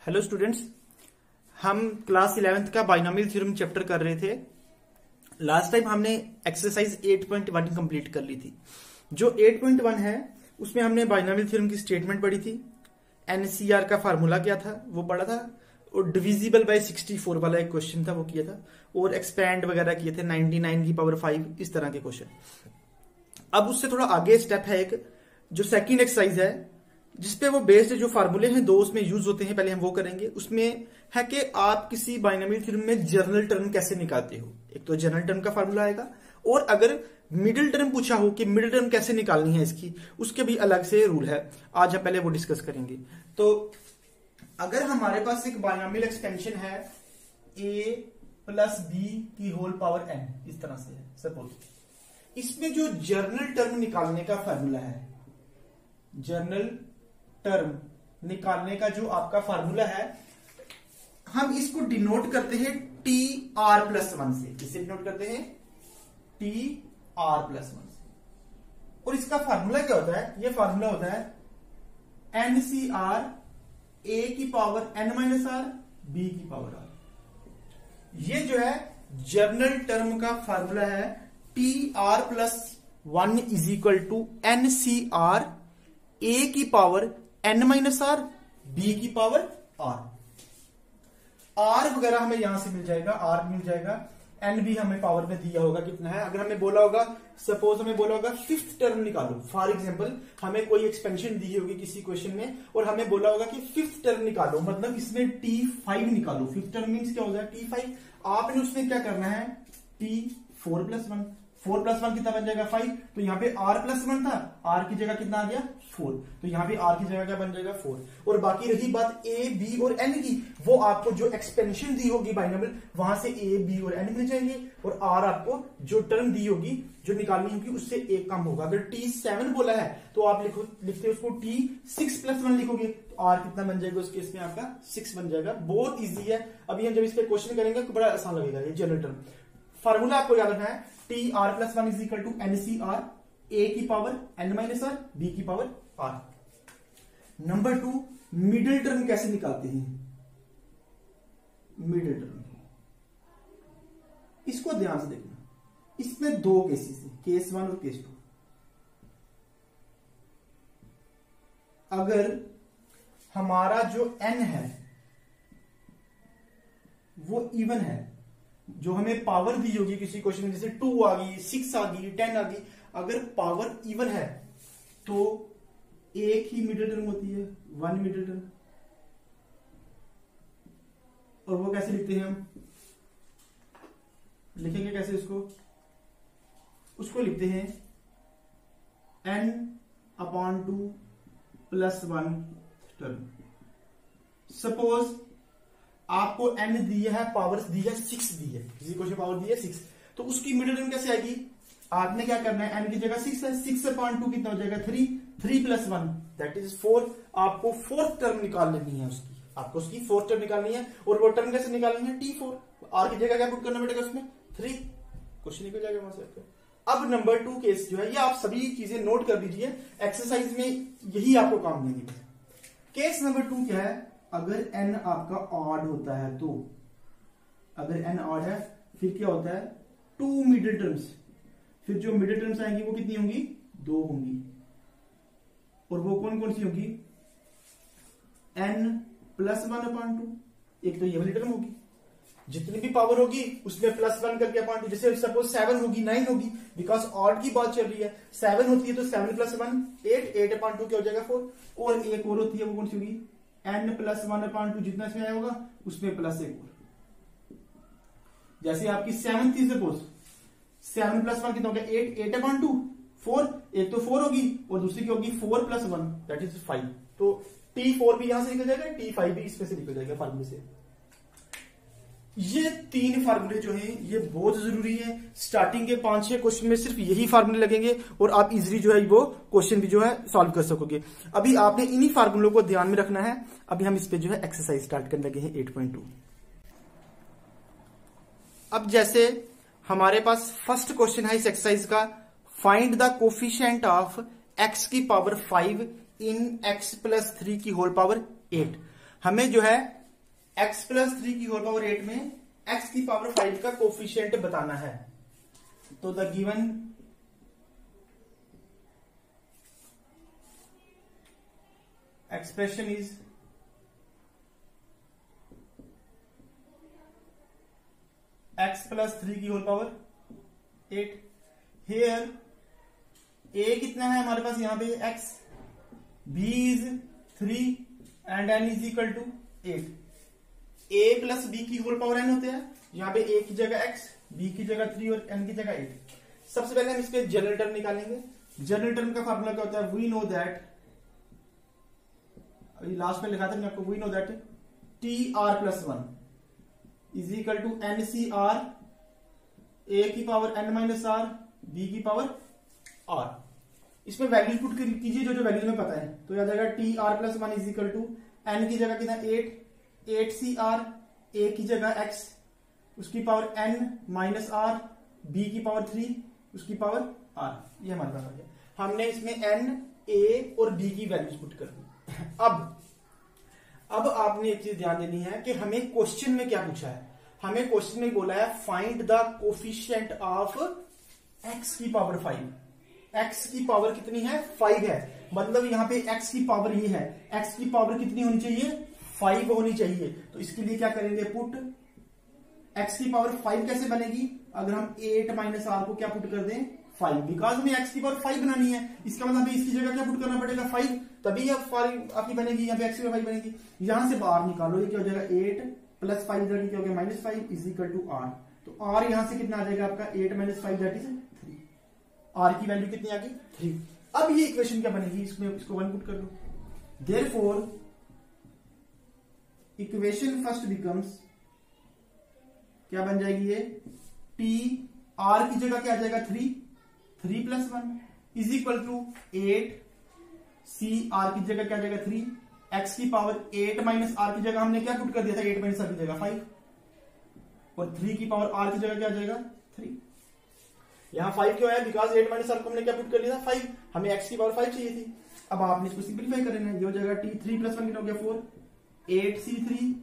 Hello students, हम class 11th का binomial theorem chapter कर रहे थे। लास्ट टाइम हमने एक्सरसाइज 8.1 कंप्लीट कर ली थी। जो 8.1 है उसमें हमने बाइनोमियल थ्योरम की स्टेटमेंट पढ़ी थी, एनसीआर का फार्मूला क्या था वो पढ़ा था, और डिविजिबल बाय 64 वाला एक क्वेश्चन था वो किया था, और एक्सपैंड वगैरह किए थे 99 की पावर 5 इस तरह के क्वेश्चन। अब उससे थोड़ा आगे स्टेप है एक, जो सेकंड एक्सरसाइज है जिसपे वो बेस्ड जो फार्मूले हैं दो उसमें यूज होते हैं, पहले हम वो करेंगे। उसमें है कि आप किसी बाइनोमियल थ्योरम में जनरल टर्म कैसे निकालते हो। एक तो जनरल टर्म का फार्मूला आएगा, और अगर मिडिल टर्म पूछा हो कि मिडिल टर्म कैसे निकालनी है इसकी, उसके भी अलग से रूल है। आज हम पहले वो डिस्कस करेंगे। तो अगर हमारे पास एक बाइनोमियल एक्सपेंशन है a प्लस बी की होल पावर n, इस तरह से है सपोज, इसमें जो जनरल टर्म निकालने का फार्मूला है, जनरल टर्म निकालने का जो आपका फार्मूला है, हम इसको डिनोट करते हैं टी आर प्लस 1 से। किससे डिनोट करते हैं? टी आर प्लस 1 से। और इसका फार्मूला क्या होता है? ये फार्मूला होता है एन सी आर ए की power N minus R B की पावर आर। ये जो है जनरल टर्म का फार्मूला है, T R plus 1 is equal to N C R A की power N minus R B की पावर आर। आर वगैरह हमें यहां से मिल जाएगा, आर मिल जाएगा, एन भी हमें पावर में दिया होगा कितना है। अगर हमें बोला होगा, सपोज हमें बोला होगा फिफ्थ टर्म निकालो, फॉर एग्जांपल हमें कोई एक्सपेंशन दी होगी किसी क्वेश्चन में और हमें बोला होगा कि फिफ्थ टर्म निकालो, मतलब इसमें T5 निकालो। फिफ्थ टर्म मीन्स क्या हो जाएगा? T5। आपने उसमें क्या करना है? T4 प्लस 1, 4 प्लस 1 कितना बन जाएगा? 5। तो यहाँ पे r प्लस 1 था, r की जगह कितना आ गया? 4। तो यहाँ पे r की जगह क्या बन जाएगा? 4। और बाकी रही बात a, b और n की, वो आपको जो एक्सपेंशन दी होगी बाइनोमियल, वहां से a, b और n मिल जाएंगे, और r आपको जो टर्म दी होगी जो निकालनी होगी उससे एक कम होगा। अगर T7 बोला है तो आप लिखते हो उसको T6 प्लस 1 लिखोगे, तो r कितना बन जाएगा उस केस में? आपका 6 बन जाएगा। बहुत ईजी है। अभी हम जब इस पे क्वेश्चन करेंगे तो बड़ा आसान लगेगा। ये जनरल टर्म फार्मूला आपको याद रखना है, T R plus 1 is equal to N C R A की power N minus R B की power R. Number 2, middle term कैसे निकालते हैं? मिडिल टर्म इसको ध्यान से देखना, इसमें दो केसेस हैं, केस 1 और केस 2। अगर हमारा जो n है वो इवन है, जो हमें पावर दी होगी किसी क्वेश्चन में, जैसे 2 आ गई, 6 आ गई, 10 आ गई, अगर पावर इवन है तो एक ही मिडिल टर्म होती है, 1 मिडिल टर्म। और वो कैसे लिखते हैं? हम लिखेंगे कैसे उसको लिखते हैं n/2 प्लस 1 टर्म। सपोज आपको n दिया है, पावर दी है 6 दी है, किसी क्वेश्चन पावर दी है 6, तो उसकी मिडिल टर्म कैसे आएगी? आपने क्या करना है, n की जगह 6 है, 6/2 कितना हो जाएगा? 3 प्लस 1 दैट इज 4। आपको फोर्थ टर्म निकाल लेनी है उसकी फोर्थ टर्म निकालनी है। और वो टर्म कैसे निकालनी है? T4। r की जगह क्या पुट करना बेटेगा उसमें? 3। क्वेश्चन निकल जाएगा वहां से आपका। अब नंबर 2 केस जो है, ये आप सभी चीजें नोट कर लीजिए, एक्सरसाइज में यही आपको काम देंगे। केस नंबर 2 क्या है? अगर n आपका ऑड होता है, तो अगर n ऑड है फिर क्या होता है? 2 मिडिल टर्म्स। फिर जो मिडिल टर्म्स आएंगी वो कितनी होंगी? 2 होंगी। और वो कौन कौन सी होगी? n plus 1/2। एक तो ये वाली टर्म होगी, जितनी भी पावर होगी उसमें प्लस 1 करके अपॉन 2। जैसे सपोज 7 होगी, 9 होगी, बिकॉज ऑड की बात चल रही है। 7 होती है तो 7 प्लस 1 8, 8/2 क्या हो जाएगा? 4। और एक और होती है, वो कौन सी होगी? n प्लस 1/2, जितना इसमें आया होगा उसमें प्लस एक और। जैसे आपकी 7 थी, सपोज 7 प्लस 1 कितना हो गया? 8, 8/2 4। एक तो 4 होगी और दूसरी क्या होगी? 4 प्लस 1 दैट इज 5। तो T4 भी यहां से निकल जाएगा, T5 भी इसमें से निकल जाएगा फार्मूले से। ये 3 फार्मूले जो हैं ये बहुत जरूरी है। स्टार्टिंग के 5-6 क्वेश्चन में सिर्फ यही फार्मूले लगेंगे और आप इजीली जो है वो क्वेश्चन भी जो है सॉल्व कर सकोगे। अभी आपने इन्हीं फार्मूलों को ध्यान में रखना है। अभी हम इस पे जो है एक्सरसाइज स्टार्ट करने लगे हैं 8.2। अब जैसे हमारे पास फर्स्ट क्वेश्चन है इस एक्सरसाइज का, find the coefficient of x की पावर 5 इन x प्लस 3 की होल पावर 8। हमें जो है x प्लस 3 की होल पावर 8 में x की पावर 5 का कोफिशिएंट बताना है। तो the given expression is x plus 3 की होल पावर 8। हेयर a कितना है हमारे पास यहां पे x, b is 3 and n is equal to 8। a plus b की होल पावर n होते हैं, यहां पे a की जगह x, b की जगह 3 और n की जगह 8। सबसे पहले हम इसके जनरल टर्म निकालेंगे। जनरल टर्म का फॉर्मूला क्या होता है, वी नो दैट, अभी लास्ट में लिखा था मैं आपको, we know that T R plus 1 is equal to N C R, A की power n minus R, B की पावर r। इसमें वैल्यूज पुट कीजिए जो जो वैल्यूज में पता है। तो याद आएगा T R plus 1 is equal to N की जगह कितना 8 सी आर, ए की जगह x, उसकी power n minus R, B की पावर 3, उसकी पावर r। ये हमारे पास आ गया। हमने इसमें n, a और b की वैल्यूज पुट कर दी। अब आपने एक चीज ध्यान देनी है कि हमें क्वेश्चन में क्या पूछा है। हमें क्वेश्चन में बोला है find the coefficient of x की पावर 5। x की पावर कितनी है, 5 है। मतलब यहां पे x की पावर ये है, x की पावर कितनी होनी चाहिए, 5 होनी चाहिए। तो इसके लिए क्या करेंगे, पुट x की पावर 5 कैसे बनेगी, अगर हम 8 माइनस आर को क्या पुट कर दें, 5, बिकॉज हमें x की पावर 5 बनानी है। इसका मतलब हमें इसकी जगह क्या पुट करना पड़ेगा, 5, तभी आपकी बनेगी, यहाँ पे x की पावर 5 बनेगी। यहां से बाहर निकालो, ये क्या हो जाएगा 8 प्लस 5 क्या हो गया -5 इज इक्वल टू r। तो r यहां से कितना आ जाएगा आपका 8 माइनस 5 दैट इज 3। r की वैल्यू कितनी आ गई, 3। अब ये इक्वेशन क्या बनेगी, इसमें इसको 1 पुट कर लो। देयरफॉर इक्वेशन फर्स्ट बिकम्स, क्या बन जाएगी ये, t r की जगह क्या आ जाएगा 3 plus 1 is equal to 8 C R की जगह क्या आ जाएगा 3, x की पावर 8 माइनस आर की जगह हमने क्या पुट कर दिया था, 8 माइनस आर की जगह 5, और 3 की पावर r की जगह क्या आ जाएगा 3। यहां 5 क्यों आया, बिकॉज 8 माइनस आर को हमने क्या पुट कर लिया था 5, हमें x की पावर 5 चाहिए थी। अब आपने इसको सिंप्लीफाई करना है, ये हो जाएगा t 3 प्लस 1 कितना हो गया 4, 8c3,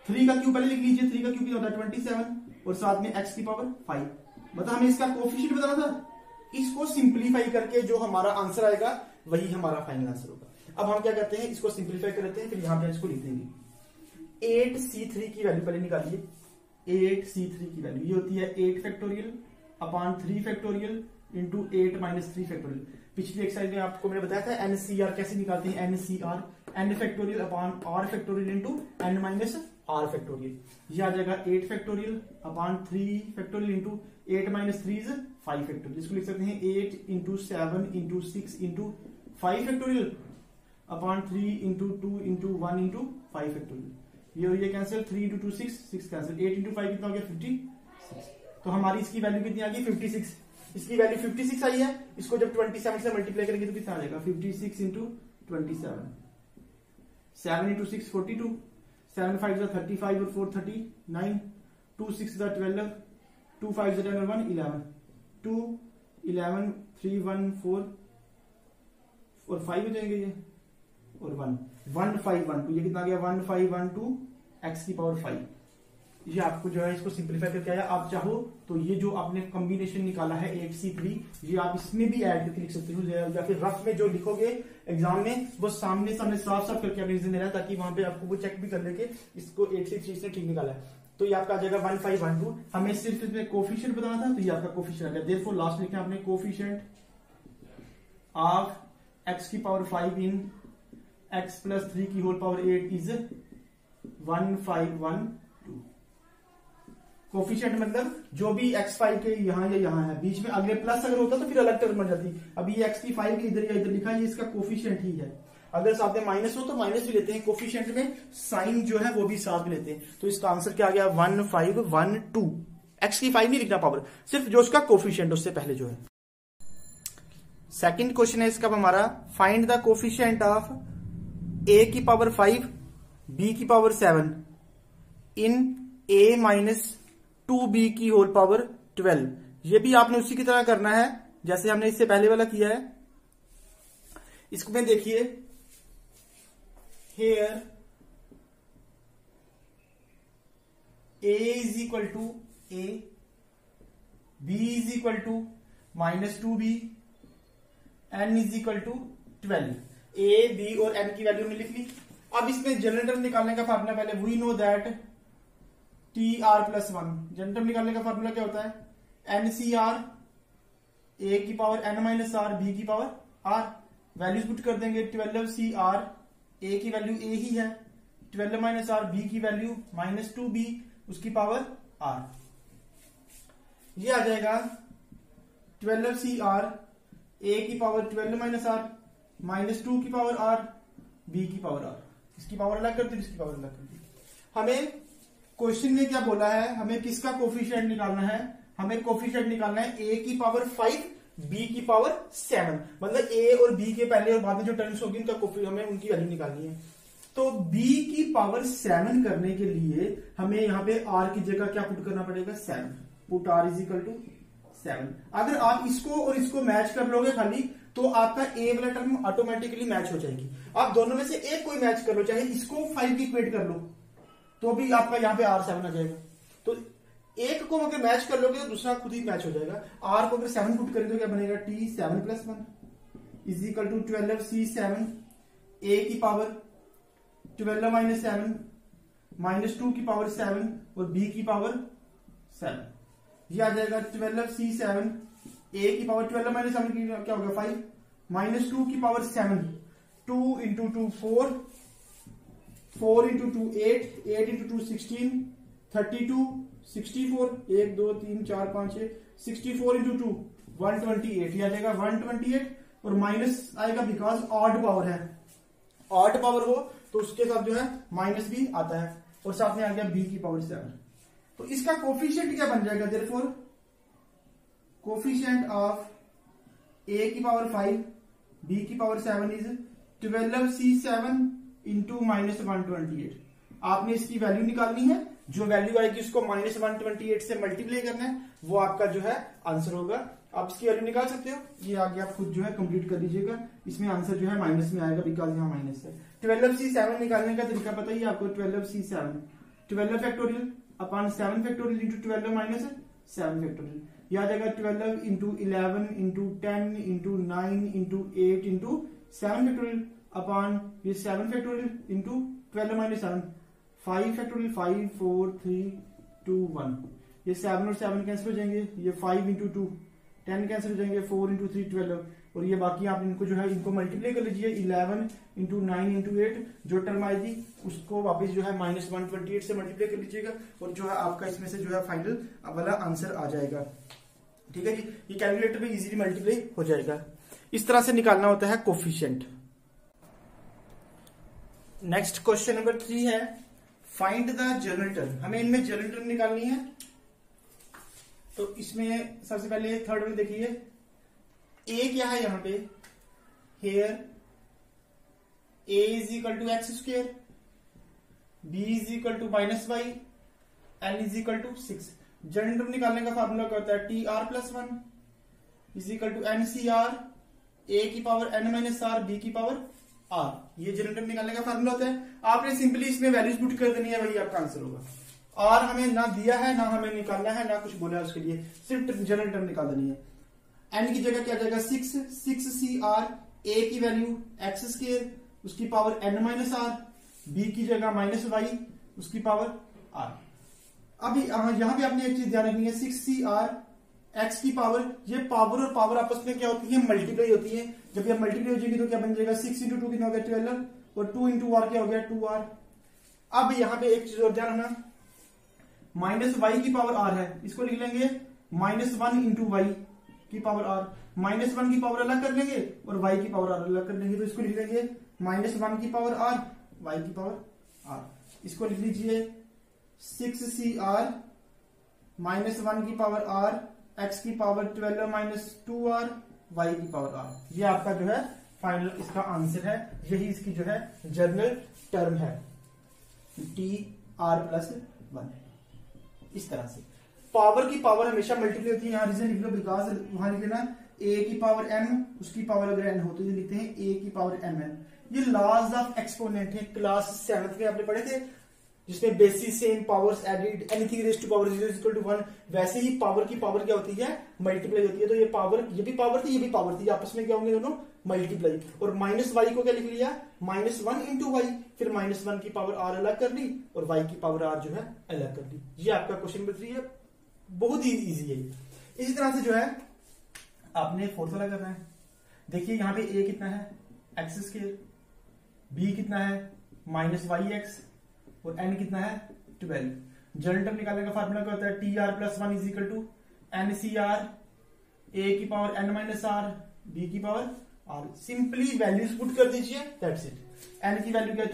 3 का क्यूब पहले लिख लीजिए, 3 का क्यूब कितना होता है 27 और साथ में x की पावर 5। मतलब हमें इसका कोफिशिएंट बताना था। इसको सिंप्लीफाई करके जो हमारा आंसर आएगा वही हमारा फाइनल आंसर होगा। अब हम क्या करते हैं, इसको सिंप्लीफाई कर लेते हैं, फिर यहां पे इसको लिख देंगे। 8c3 की वैल्यू पहले निकालिए। 8c3 की वैल्यू ये होती है 8 factorial upon 3 factorial into 8 minus 3 factorial. पिछली एक्सरसाइज में आपको मैंने बताया था एनसीआर कैसे निकालते हैं, NCR n factorial upon r factorial into n minus r factorial. ये आ जाएगा 8 factorial upon 3 factorial into 8 minus 3 is 5 factorial. इसको लिख सकते हैं 8 into 7 into 6 into 5 factorial upon 3 into 2 into 1 into 5 factorial. ये हो गया कैंसिल, 3 इंटू 2 6 कैंसिल, 8 इंटू 5 कितना हो गया 56। तो हमारी इसकी वैल्यू कितनी आ गई 56। इसकी वैल्यू 56 आई है। इसको जब 27 से मल्टीप्लाई करेंगे तो कितना आ जाएगा 56 इंटू 27, 7 इंटू 6 42, 7 5 35 और 4 39, 2 6 12, 2 5 10 और 1 11, 2 11 3 1 4 और 5 हो जाएंगे ये, और 1 1 5 1 2, ये कितना आ गया 1 5 1 2 x की पावर 5। ये आपको जो है इसको सिंप्लीफाई करके आया। आप चाहो तो ये जो आपने कॉम्बिनेशन निकाला है 8c3, ये आप इसमें भी ऐड करके लिख सकते हो, या फिर रफ में जो लिखोगे एग्जाम में वो सामने सामने साफ साफ करके आपने रीजन देना है, ताकि वहां पे आपको वो चेक भी कर ले के इसको 8c3 से ठीक निकाला है। तो ये आपका आ जाएगा 1 5 1 2। हमें सिर्फ इसमें कोफिशिएंट बताना था, तो ये आपका कोफिशिएंट आ गया। देयरफॉर लास्ट लिखा आपने कोफिशिएंट ऑफ x की पावर 5 इन x प्लस 3 की होल पावर 8 इज 1 5 1 2। कोफिशिएंट मतलब जो भी x5 के यहाँ या यहाँ है, बीच में अगले प्लस अगर होता तो फिर अलग टर्म बन जाती। अभी ये x की 5 के इधर या इधर लिखा है, ये इसका कोफिशिएंट ही है। अगर साथ में माइनस हो तो माइनस भी लेते हैं, कोफिशिएंट में साइन जो है वो भी साथ में लेते हैं। तो इसका आंसर क्या आ गया 1 5 1 2। x की 5 नहीं लिखना पावर, सिर्फ जो उसका कोफिशिएंट उससे पहले जो है। सेकंड क्वेश्चन है इसका हमारा, find the coefficient of a की पावर 5 b की power 7 in a minus 2b की होल पावर 12। ये भी आपने उसी की तरह करना है जैसे हमने इससे पहले वाला किया है। इसको में देखिए here a is equal to a, b is equal to -2b, n is equal to 12। a, b और n की वैल्यू हमने लिख ली। अब इसमें जनरल टर्म निकालने का फार्मूला पहले we know that TR+1। General term निकालने का फार्मूला क्या होता है? NCR a की power n minus r, b की पावर r। वैल्यूज पुट कर देंगे। 12CR a की वैल्यू a ही है, 12 माइनस r, b की वैल्यू -2b उसकी पावर r। ये आ जाएगा 12CR a की पावर 12 माइनस r, -2 की पावर r, b की पावर r। इसकी पावर अलग कर दी, इसकी पावर अलग कर दी। हमें क्वेश्चन में क्या बोला है? हमें किसका कोफिशिएंट निकालना है? हमें कोफिशिएंट निकालना है a की पावर 5, b की पावर 7। मतलब a और b के पहले और बाद में जो टर्म्स होगी उनका कोफिशिएंट, हमें उनकी वैल्यू निकालनी है। तो b की पावर 7 करने के लिए हमें यहाँ पे r की जगह क्या पुट करना पड़ेगा? 7। Put r is equal to 7। अगर आप इसको और इसको मैच कर लोगे खाली, तो आपका a वाला टर्म ऑटोमेटिकली मैच हो जाएगी। आप दोनों में से एक कोई मैच कर लो, चाहे इसको 5 की इक्वेट कर लो, तो भी आपका यहाँ पे R7 आ जाएगा। तो एक को अगर मैच कर लोगे तो दूसरा खुद ही मैच हो जाएगा। R को अगर 7 पुट करें तो क्या बनेगा? T7+1 is equal to 12C7 a की पावर 12 माइनस 7 -2 की पावर 7 और b की पावर 7। ये आ जाएगा 12C7 a की पावर 12 माइनस 7 की क्या होगा? 5 -2 की power 7, 2 into 2 4, 4 into 2 8, 8 into 2 16, 32, 64, 1 2 3 4 5 6, 64 into 2 128। ये आ जाएगा 128 और माइनस आएगा बिकॉज ऑड पावर है। ऑड पावर हो तो उसके साथ जो है माइनस भी आता है, और साथ में आ गया b की पावर 7। तो इसका कोफिशिएंट क्या बन जाएगा? देयरफॉर कोफिशिएंट ऑफ a की पावर 5, b की पावर 7 इज 12C7 इंटू -128। आपने इसकी वैल्यू निकालनी है, जो वैल्यू आएगी उसको -128 से मल्टीप्लाई करना है, वो आपका जो है आंसर होगा। आप इसकी वैल्यू निकाल सकते हो। ये आगे आप खुद जो है कंप्लीट कर लीजिएगा। इसमें आंसर जो है माइनस में आएगा बिकॉज यहाँ माइनस है। 12C7 निकालने का तरीका पता ही आपको। 12C7 12 factorial upon 7 factorial into 12 minus 7 factorial. ये आ जाएगा 12 into 11 into 10 into 9 into 8 into 7 factorial upon ये 7 फैक्टोरियल इंटू 12 माइनस 7, 5 फैक्टोरियल, 5 4 3 2 1। ये 7 और 7 कैंसिल हो जाएंगे। ये 5 इंटू 2 10 कैंसिल हो जाएंगे, 4 इंटू 3 12, और ये बाकी आप इनको जो है इनको मल्टीप्लाई कर लीजिए। 11 इंटू 9 इंटू 8 जो टर्म आएगी उसको वापस जो है -128 से मल्टीप्लाई कर लीजिएगा, और जो है आपका इसमें से जो है फाइनल वाला आंसर आ जाएगा। ठीक है जी, ये कैलकुलेटर में इजीली मल्टीप्लाई हो जाएगा। इस तरह से निकालना होता है कोफिशिएंट। नेक्स्ट क्वेश्चन नंबर 3 है फाइंड द जनरल टर्म। हमें इनमें जनरल टर्म निकालनी है। तो इसमें सबसे पहले थर्ड में देखिए a क्या है यहां पे? Here a is equal to X square, b is equal to -y, n is equal to 6। General term निकालने का फार्मूला क्या होता है? TR+1 is equal to NCR a की power n minus r, b की पावर r। ये general term निकालने का फार्मूला होता है। आपने सिंपली इसमें वैल्यूज पुट कर देनी है, वही आपका आंसर होगा। r हमें ना दिया है, ना हमें निकालना है, ना कुछ बोला है उसके लिए, सिर्फ जनरल टर्म निकाल देनी है। n की जगह क्या जाएगा? 6CR a की वैल्यू एक्स स्क्वायर उसकी power n minus r, b की जगह -y उसकी पावर r। अभी यहां पे आपने एक चीज ध्यान रखनी है, 6CR x की पावर, ये पावर और पावर आपस में क्या होती है? मल्टीप्लाई होती है। जब ये मल्टीप्लाई हो जाएगी तो क्या बन जाएगा? 6 इंटू 2 कितना हो गया? 12, और 2 इंटू r क्या हो गया? 2r। अब यहाँ पे एक चीज और ध्यान रखना, -y की पावर r है, इसको लिख लेंगे -1 इंटू y की पावर r। -1 की पावर अलग कर लेंगे और y की पावर r अलग कर लेंगे, तो इसको लिख लेंगे -1 की पावर r, y की पावर r। इसको लिख लीजिए 6CR -1 की पावर r, x की पावर 12 माइनस 2r, y की पावर r। ये आपका जो है फाइनल इसका आंसर है। यही इसकी जो है जनरल टर्म है TR+1। इस तरह से पावर की पावर हमेशा मल्टीप्लाई होती है। यहां रीजन लिख लो बिकॉज वहां लिख लेना a की पावर m, उसकी पावर अगर n हो तो ये लिखते हैं a की पावर mn। ये लॉज ऑफ एक्सपोनेंट है, क्लास 7th में आपने पढ़े थे, जिसमें basis same powers added anything raised to power 0 is equal to 1। वैसे ही पावर की पावर क्या होती है, मल्टीप्लाई होती है। तो ये पावर, ये भी पावर थी, ये भी पावर थी, आपस में क्या होंगे दोनों, मल्टीप्लाई। और माइनस वाई को क्या लिख लिया, -1 इंटू वाई, फिर -1 की पावर आर अलग कर ली और वाई की पावर आर जो है अलग कर ली। ये आपका क्वेश्चन नंबर 3 है, बहुत ही ईजी है। इसी तरह से जो है आपने फोर्थ वाला करना है। देखिए यहाँ पे a कितना है, एक्स स्क्वायर, b कितना है -yx, और n कितना है 12। जनरल टर्म निकालने का फार्मूला क्या होता है, TR+1 is equal to NCR a की power n minus R, b की power r। Simply values put कर दीजिए, दैट्स इट। n की वैल्यू क्या है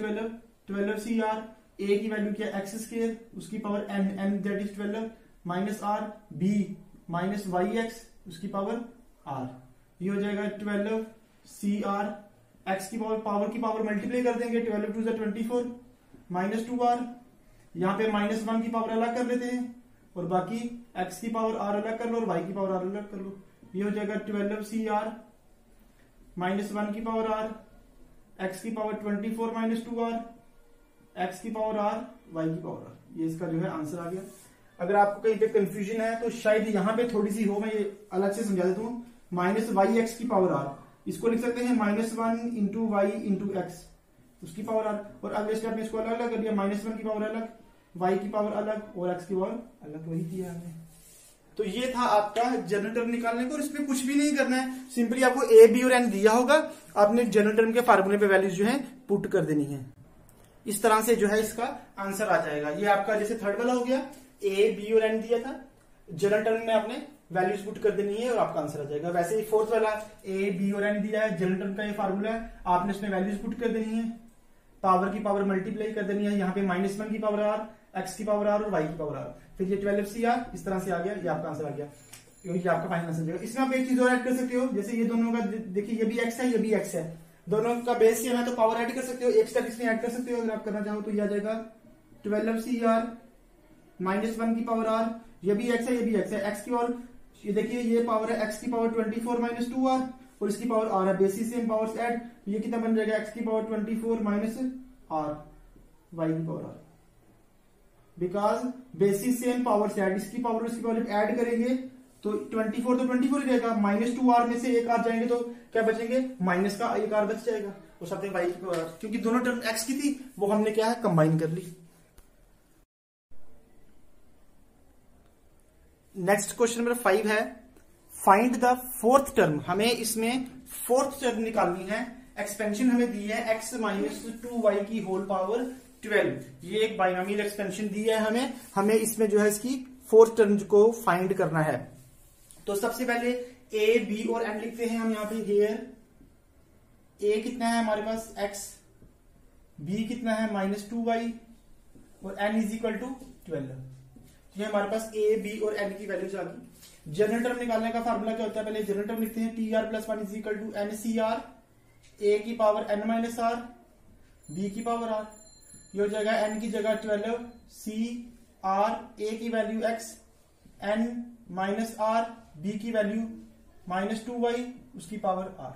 12 CR, a की वैल्यू क्या है एक्स स्क्वायर, उसकी power n that is 12 minus r, b -yx उसकी पावर r। ये हो जाएगा 12 CR, x की पावर मल्टीप्लाई कर देंगे, 12 2 24 -2r। यहाँ पे -1 की पावर अलग कर लेते हैं और बाकी x की पावर r अलग कर लो और y की पावर r अलग कर लो। ये हो जाएगा 12 CR -1 की पावर r, x की पावर 24 -2r, x की पावर r, y की पावर r। ये इसका जो है आंसर आ गया। अगर आपको कहीं पे कंफ्यूजन है तो शायद यहाँ पे थोड़ी सी हो, मैं ये अलग से समझा देता हूँ। -yx की पावर r, इसको लिख सकते हैं -1 इंटू वाई इंटू एक्स, उसकी पावर r। और अगले स्टेप में इसको अलग अलग कर दिया, -1 की पावर अलग, y की पावर अलग और x की पावर अलग, वही दिया हमने। तो ये था आपका जनरल टर्म निकालने को, और इसमें कुछ भी नहीं करना है, सिंपली आपको a b और n दिया होगा, आपने जनरल टर्म के फार्मूले पे वैल्यूज जो है पुट कर देनी है। इस तरह से जो है इसका आंसर आ जाएगा। ये आपका जैसे थर्ड वाला हो गया, a b और n दिया था, जनरल टर्म में आपने वैल्यूज पुट कर देनी है और आपका आंसर आ जाएगा। वैसे ही फोर्थ वाला a b और n दिया है, जनरल टर्म का ये फार्मूला है, आपने इसमें वैल्यूज पुट कर देनी है, पावर की पावर मल्टीप्लाई कर देनी है, यहाँ पे -1 की पावर r, x की पावर r और y की पावर r, फिर ये 12 CR इस तरह से आ गया, ये आपका आंसर आ गया, ये आपका फाइनल आंसर जाएगा। इसमें आप एक चीज और ऐड कर सकते हो, जैसे ये दोनों का देखिए, ये भी x है, ये भी x है, दोनों का बेस सेम है तो पावर ऐड कर सकते हो, एक स्टेप इसमें ऐड कर सकते हो अगर आप करना चाहो तो। ये आ जाएगा 12 CR -1 की पावर r, ये भी x है, ये भी x है, x की पावर, ये देखिए ये पावर है x की पावर 24 -2r और इसकी पावर r है, बेसिस सेम पावर्स ऐड, ये कितना बन जाएगा x की पावर 24 -r, y की power r, because basis same powers add, इसकी पावर इसकी पावर ऐड करेंगे तो 24 तो 24 ही रहेगा, -2r में से एक r जाएंगे तो क्या बचेंगे, माइनस का एक r बच जाएगा, और साथ में y की पावर r, क्योंकि दोनों टर्म x की थी वो हमने क्या है कंबाइन कर ली। नेक्स्ट क्वेश्चन नंबर 5 है, फाइंड द फोर्थ टर्म। हमें इसमें फोर्थ टर्म निकालनी है। एक्सपेंशन हमें दी है x -2y की होल पावर 12, ये एक बाइनोमियल एक्सपेंशन दी है हमें इसमें जो है इसकी फोर्थ टर्म को फाइंड करना है। तो सबसे पहले a b और n लिखते हैं हम यहाँ पे। हेयर a कितना है हमारे पास x, b कितना है -2y और n इज इक्वल टू 12। ये हमारे पास a b और n की वैल्यूज आ गई। जनरल टर्म निकालने का फार्मूला क्या होता है, पहले जनरल टर्म लिखते हैं, TR+1 is equal to NCR, a की power n minus r, b की पावर r। ये हो जाएगा n की जगह 12 CR, a की value x, n minus r, b की वैल्यू -2y उसकी पावर r।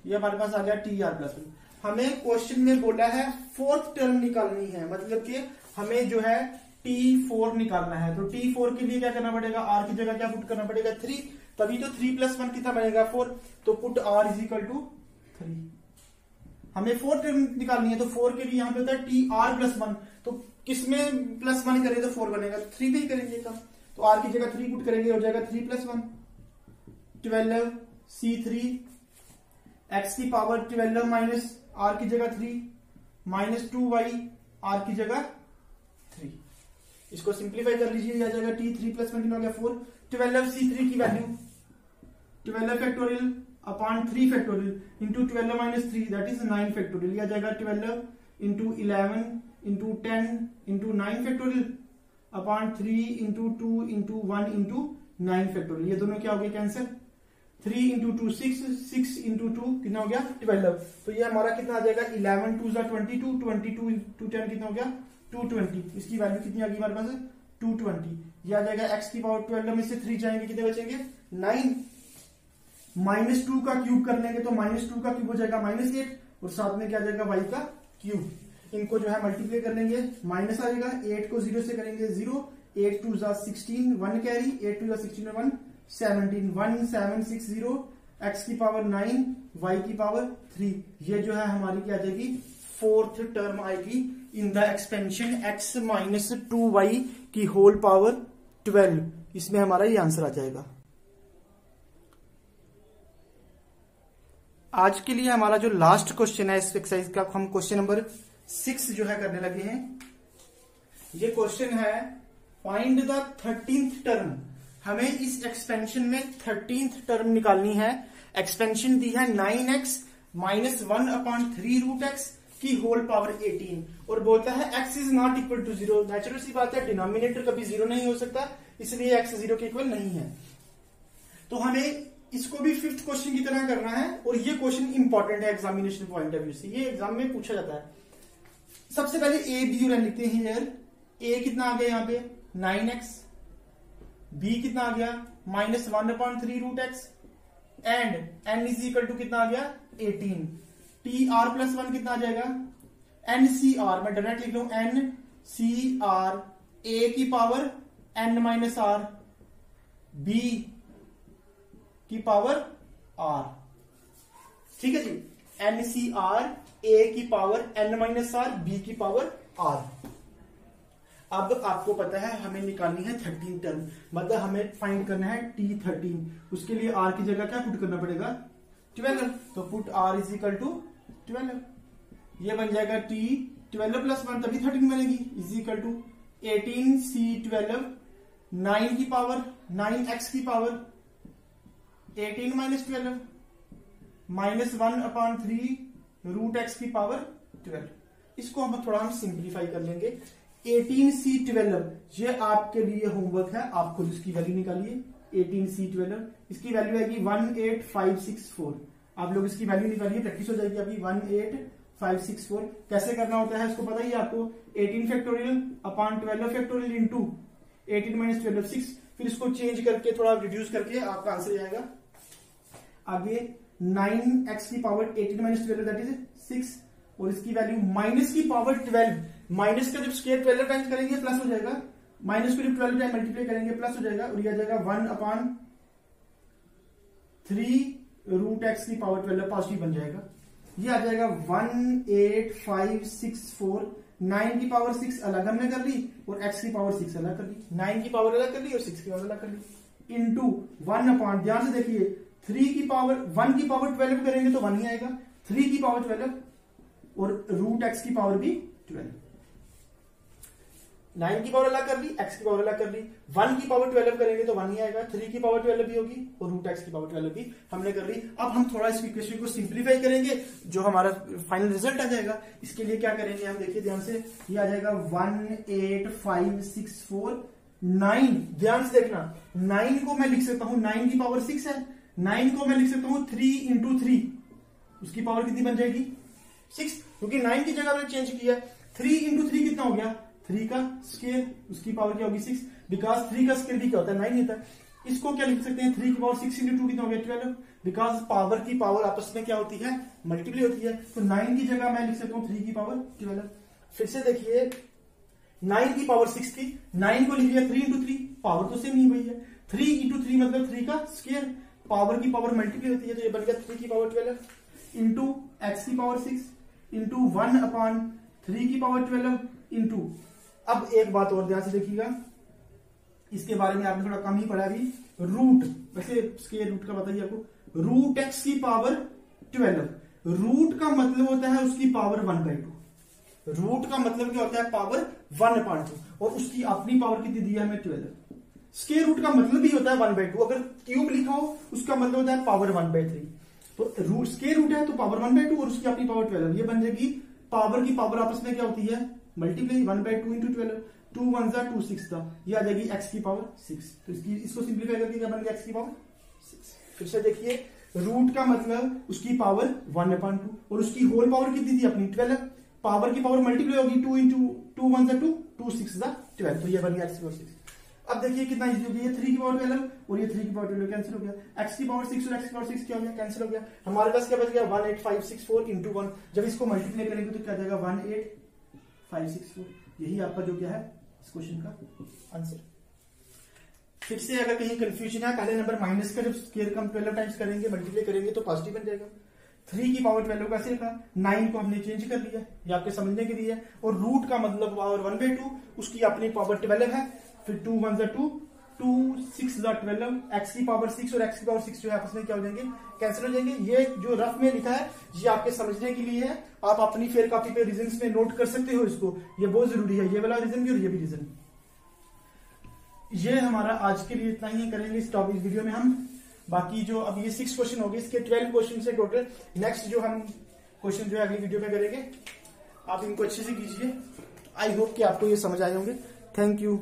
ये हमारे पास आ गया TR+1। हमें क्वेश्चन में बोला है फोर्थ टर्म निकालनी है, मतलब कि हमें जो है T4 निकालना है। तो T4 के लिए क्या करना पड़ेगा, r की जगह क्या पुट करना पड़ेगा 3, तभी तो 3+1 कितना बनेगा 4, तो put r is equal to 3। हमें 4 टर्म निकालनी है तो 4 के लिए यहाँ पे होता है TR+1, तो किसमें +1 करेंगे तो 4 बनेगा, 3 पे ही करेंगे काम, तो r की जगह 3 पुट करेंगे, हो जाएगा 3+1 12 C3, x की पावर 12 माइनस r की जगह 3 -2y r की जगह 3। इसको सिंप्लीफाई कर लीजिए, यह आ जाएगा T3+1 कितना हो गया 4, 12 C3 की value 12 factorial upon 3 factorial into 12 minus 3 that is 9 factorial. यह आ जाएगा 12 into 11 into 10 into 9 factorial upon 3 into 2 into 1 into 9 factorial. ये दोनों क्या हो गया कैंसर, 3 इंटू 2 6, 6 इंटू 2 कितना हो गया 12। तो ये हमारा कितना आ जाएगा 11 2 22, 22 इंटू 10 कितना हो गया 220। इसकी वैल्यू कितनी आ गई हमारे पास 220। ये आ जाएगा x की पावर 12 में से 3 जाएंगे कितने बचेंगे 9, -2 का क्यूब कर लेंगे तो -2 का क्यूब हो जाएगा -8 और साथ में क्या आ जाएगा y का क्यूब। इनको जो है मल्टीप्लाई कर लेंगे, माइनस आएगा, 8 को 0 से करेंगे 0, 8 2 जा 16, 1 कैरी, 8 2 जा 16 1 17, 1760, x की पावर 9, y की पावर 3। ये जो है हमारी क्या आ जाएगी, फोर्थ टर्म आएगी in the expansion x minus 2y की होल पावर 12। इसमें हमारा ये आंसर आ जाएगा। आज के लिए हमारा जो लास्ट क्वेश्चन है इस एक्सरसाइज का, हम क्वेश्चन नंबर 6 जो है करने लगे हैं। ये क्वेश्चन है फाइंड द 13th टर्म। हमें इस एक्सपेंशन में 13th टर्म निकालनी है। एक्सपेंशन दी है 9x माइनस 1/3√x की होल पावर 18 और बोलता है x is not equal to 0। Natural सी बात है, डिनोमिनेटर कभी 0 नहीं हो सकता, इसलिए x 0 के इक्वल नहीं है। तो हमें इसको भी 5th क्वेश्चन की तरह करना है और ये क्वेश्चन इंपॉर्टेंट है एग्जामिनेशन पॉइंट ऑफ व्यू से, ये एग्जाम में पूछा जाता है। सबसे पहले a b और n लिखते हैं यार। a कितना आ गया यहाँ पे 9x, b कितना आ गया minus 1/3√x and n is equal to कितना आ गया 18। tr प्लस 1 कितना आ जाएगा ncr, मैं डायरेक्ट लिख लू ncr a की power n minus r b की पावर r। ठीक है जी, ncr a की power n minus r b की पावर r। अब आपको पता है हमें निकालनी है 13 टर्म, मतलब हमें फाइंड करना है t13। उसके लिए r की जगह क्या पुट करना पड़ेगा 12, तो put r is equal to 12। ये बन जाएगा t 12 प्लस 1 तभी 13 बनेगी, इज इक्वल टू 18c12 9 की पावर 9x की पावर 18 माइनस 12 माइनस 1/3√x की पावर 12। इसको हम थोड़ा सिंप्लीफाई कर लेंगे। 18c12 ये आपके लिए होमवर्क है, आप खुद इसकी वैल्यू निकालिए। 18c12 इसकी वैल्यू आएगी 18564। आप लोग इसकी वैल्यू निकालिए, प्रैक्टिस हो जाएगी अभी। 18564 कैसे करना होता है इसको पता ही आपको। 18 factorial upon 12 factorial into 18 minus 12 6, फिर इसको चेंज करके थोड़ा रिड्यूस करके आपका आंसर आएगा। आगे 9x की पावर 18 माइनस 12 दैट इज 6 और इसकी वैल्यू माइनस की पावर 12। माइनस का जब स्क्वायर 12 टाइम्स करेंगे प्लस हो जाएगा, माइनस को जब 12 टाइम मल्टीप्लाई करेंगे प्लस हो जाएगा और यह आ जाएगा 1/3√x की पावर 12 पॉजिटिव बन जाएगा। ये आ जाएगा 18564। 9 की पावर 6 अलग हमने कर ली और x की पावर 6 अलग कर ली, 9 की पावर अलग कर ली और 6 की पावर अलग कर ली, इंटू 1/, ध्यान से देखिए 3 की पावर 1 की पावर 12 करेंगे तो 1 ही आएगा, 3 की पावर 12 और √x की पावर भी 12। 9 की पावर अलग कर ली, x की पावर अलग कर ली, 1 की पावर 12 करेंगे तो 1 ही आएगा, 3 की पावर 12 भी होगी और √x की पावर 12 भी हमने कर ली। अब हम थोड़ा इस इक्वेशन को सिंप्लीफाई करेंगे, जो हमारा फाइनल रिजल्ट आ जाएगा। इसके लिए क्या करेंगे हम, देखिए ध्यान से, ये आ जाएगा 18564 9। ध्यान से देखना, 9 को मैं लिख सकता हूं 9 की पावर 6 है, 9 को मैं लिख सकता हूं 3 इंटू 3, उसकी पावर कितनी बन जाएगी 6, क्योंकि 9 की जगह मैंने चेंज किया। 3 इंटू 3 कितना हो गया 3 का स्क्वायर, उसकी पावर क्या होगी 6, बिकॉज 3 का स्क्वायर भी क्या होता है 9 होता है। इसको क्या लिख सकते हैं 3 की पावर 6 इंटू 2 कितना हो गया 12, बिकॉज पावर की पावर आपस में क्या होती है मल्टीप्लाई होती है। तो 9 की जगह मैं लिख सकता हूँ 3 की पावर 12। फिर से देखिए 9 की पावर 6 थी, 9 को लिख लिया 3 इंटू 3, पावर तो सेम नहीं हुई है, 3 इंटू 3 मतलब 3 का स्क्वायर, पावर की पावर मल्टीप्लाई होती है, तो ये बन गया 3 की पावर 12 इंटू x की पावर 6 इंटू 1/3 की पावर 12 इंटू। अब एक बात और ध्यान से देखिएगा, इसके बारे में आपने थोड़ा कम ही पढ़ा अभी, रूट, वैसे स्क्वायर रूट का बताइए आपको, √x की पावर 12। रूट का मतलब होता है उसकी पावर 1/2, रूट का मतलब क्या होता है पावर 1/2 और उसकी अपनी पावर कितनी दी है हमें 12। स्क्वायर रूट का मतलब भी होता है 1/2, अगर क्यूब लिखा हो उसका मतलब होता है पावर 1/3। तो रूट स्क्वायर रूट है तो पावर 1/2 और उसकी अपनी पावर 12, ये बन जाएगी पावर की पावर आपस में क्या होती है मल्टीप्लाई, 1/2 इंटू 12, 2 1 जा 2 6 था, ये आ जाएगी x की पावर 6। तो इसको सिंप्लीफाई करके क्या बन गया x की पावर 6। फिर से देखिए रूट का मतलब उसकी पावर 1/2 और उसकी होल पावर कितनी थी अपनी 12, पावर की पावर मल्टीप्लाई होगी 2 इंटू 2 1 जा 2, 2 6 जा 12, तो ये बन गया x की पावर 6। अब देखिए कितना इजी हो गया, ये 3 की पावर 12 और ये 3 की पावर 12 कैंसिल हो गया, x की पावर 6 और x की पावर 6 क्या हो गया, कैंसिल हो गया। हमारे पास क्या बच गया 18564 इंटू 1। जब इसको मल्टीप्लाई करेंगे तो क्या जाएगा 18564। यही आपका जो क्या है इस क्वेश्चन का आंसर। फिर से अगर कहीं कंफ्यूजन है, पहले नंबर माइनस का जब स्क्वायर का हम 12 टाइम्स करेंगे मल्टीप्लाई करेंगे तो पॉजिटिव बन जाएगा। 3 की पावर 12 कैसे लिखा, 9 को हमने चेंज कर लिया, ये आपके समझने के लिए है। और रूट का मतलब पावर 1/2, उसकी अपनी पावर 12 है, फिर 2 1 2 2 6 12, x की पावर 6 और x की पावर 6 जो है आपस में क्या हो जाएंगे, कैंसिल हो जाएंगे। ये जो रफ में लिखा है ये आपके समझने के लिए है, आप अपनी फेयर कॉपी पे रीजंस में नोट कर सकते हो इसको, ये बहुत जरूरी है, ये वाला रीजन भी और ये भी रीजन। ये हमारा आज के लिए इतना ही करेंगे इस टॉपिक वीडियो में हम। बाकी जो अब ये 6 क्वेश्चन हो गए, इसके 12 क्वेश्चन से टोटल। नेक्स्ट जो हम क्वेश्चन जो है अगली वीडियो में करेंगे, आप इनको अच्छे से कीजिए। आई होप कि आपको ये समझ आए होंगे। Thank you.